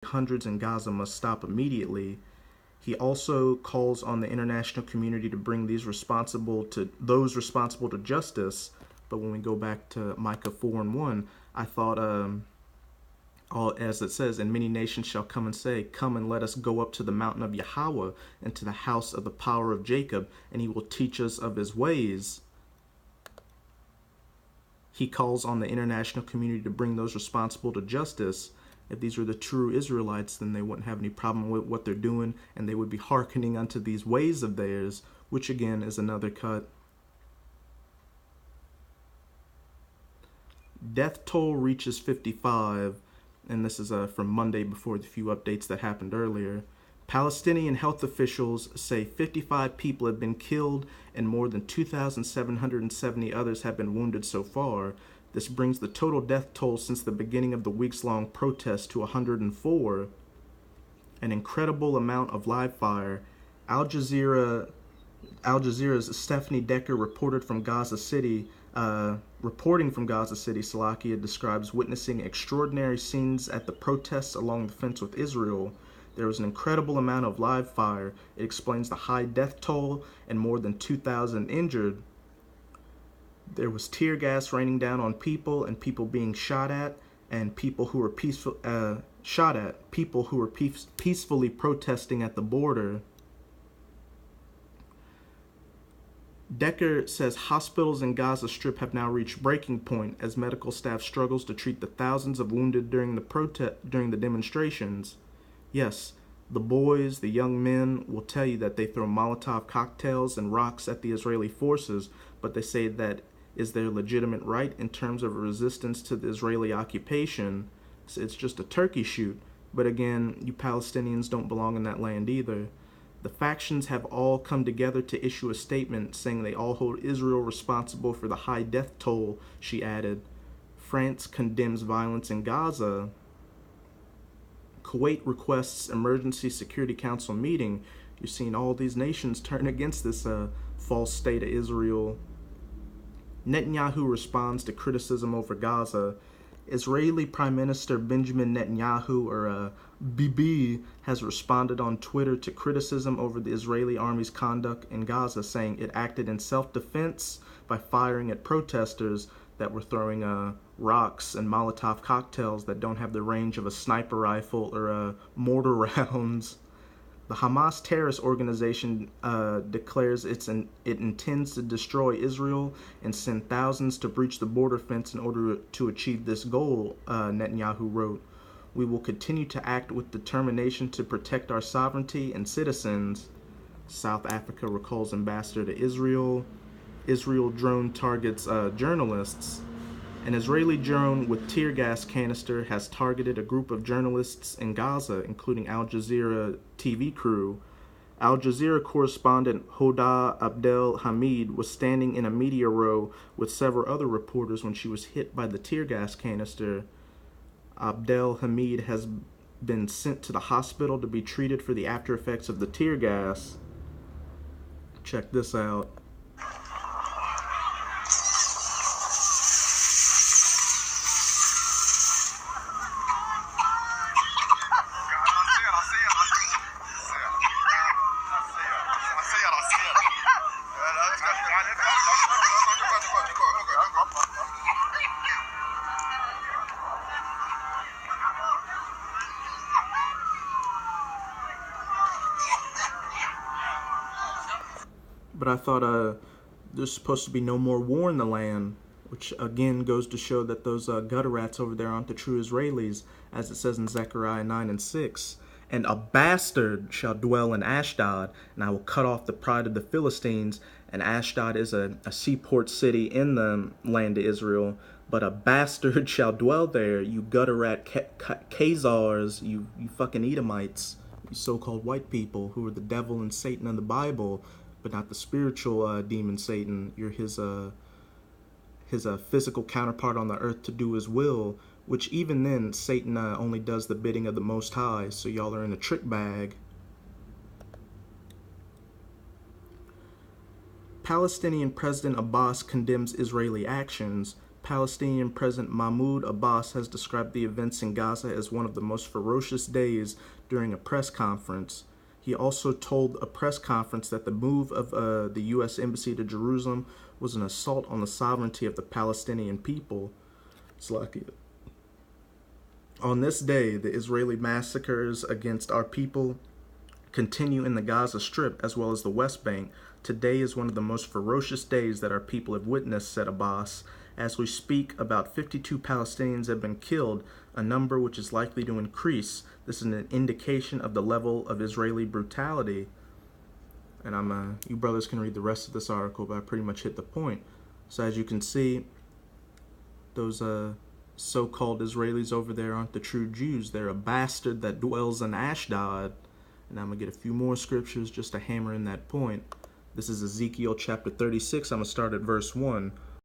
hundreds in Gaza must stop immediately. He also calls on the international community to bring those responsible to justice. But when we go back to Micah 4:1, I thought, all as it says, and many nations shall come and say, come and let us go up to the mountain of Yahweh and to the house of the power of Jacob, and he will teach us of his ways. He calls on the international community to bring those responsible to justice. If these were the true Israelites, then they wouldn't have any problem with what they're doing, and they would be hearkening unto these ways of theirs, which again is another cut. Death toll reaches 55, and this is from Monday before the few updates that happened earlier. Palestinian health officials say 55 people have been killed and more than 2,770 others have been wounded so far. This brings the total death toll since the beginning of the weeks-long protest to 104. An incredible amount of live fire. Al Jazeera's Stephanie Decker reporting from Gaza City, Salakia describes witnessing extraordinary scenes at the protests along the fence with Israel. There was an incredible amount of live fire. It explains the high death toll and more than 2,000 injured. There was tear gas raining down on people and people being shot at, and people who were peacefully protesting at the border. Decker says hospitals in Gaza Strip have now reached breaking point as medical staff struggles to treat the thousands of wounded during the demonstrations. Yes, the boys, the young men will tell you that they throw Molotov cocktails and rocks at the Israeli forces, but they say that is their legitimate right in terms of resistance to the Israeli occupation. It's just a turkey shoot. But again, you Palestinians don't belong in that land either. The factions have all come together to issue a statement saying they all hold Israel responsible for the high death toll, she added. France condemns violence in Gaza. Kuwait requests emergency Security Council meeting. You're seeing all these nations turn against this false state of Israel. Netanyahu responds to criticism over Gaza. Israeli Prime Minister Benjamin Netanyahu, or Bibi, has responded on Twitter to criticism over the Israeli army's conduct in Gaza, saying it acted in self-defense by firing at protesters that were throwing rocks and Molotov cocktails that don't have the range of a sniper rifle or mortar rounds. The Hamas terrorist organization declares it intends to destroy Israel and send thousands to breach the border fence in order to achieve this goal, Netanyahu wrote. We will continue to act with determination to protect our sovereignty and citizens. South Africa recalls ambassador to Israel. Israel drone targets journalists. An Israeli drone with tear gas canister has targeted a group of journalists in Gaza, including Al Jazeera TV crew. Al Jazeera correspondent Hoda Abdel Hamid was standing in a media row with several other reporters when she was hit by the tear gas canister. Abdel Hamid has been sent to the hospital to be treated for the after effects of the tear gas. Check this out. But I thought there's supposed to be no more war in the land, which again goes to show that those gutter rats over there aren't the true Israelis, as it says in Zechariah 9:6. And a bastard shall dwell in Ashdod, and I will cut off the pride of the Philistines. And Ashdod is a seaport city in the land of Israel. But a bastard shall dwell there, you gutter rat Khazars, you fucking Edomites, you so-called white people who are the devil and Satan in the Bible, but not the spiritual demon Satan. You're his physical counterpart on the earth to do his will, which even then, Satan only does the bidding of the Most High, so y'all are in a trick bag. Palestinian President Abbas condemns Israeli actions. Palestinian President Mahmoud Abbas has described the events in Gaza as one of the most ferocious days during a press conference. He also told a press conference that the move of the U.S. Embassy to Jerusalem was an assault on the sovereignty of the Palestinian people. On this day, the Israeli massacres against our people continue in the Gaza Strip as well as the West Bank. Today is one of the most ferocious days that our people have witnessed, said Abbas. As we speak, about 52 Palestinians have been killed, a number which is likely to increase. This is an indication of the level of Israeli brutality. And you brothers can read the rest of this article, but I pretty much hit the point. So as you can see, those so-called Israelis over there aren't the true Jews. They're a bastard that dwells in Ashdod. And I'm going to get a few more scriptures just to hammer in that point. This is Ezekiel chapter 36. I'm going to start at verse 1.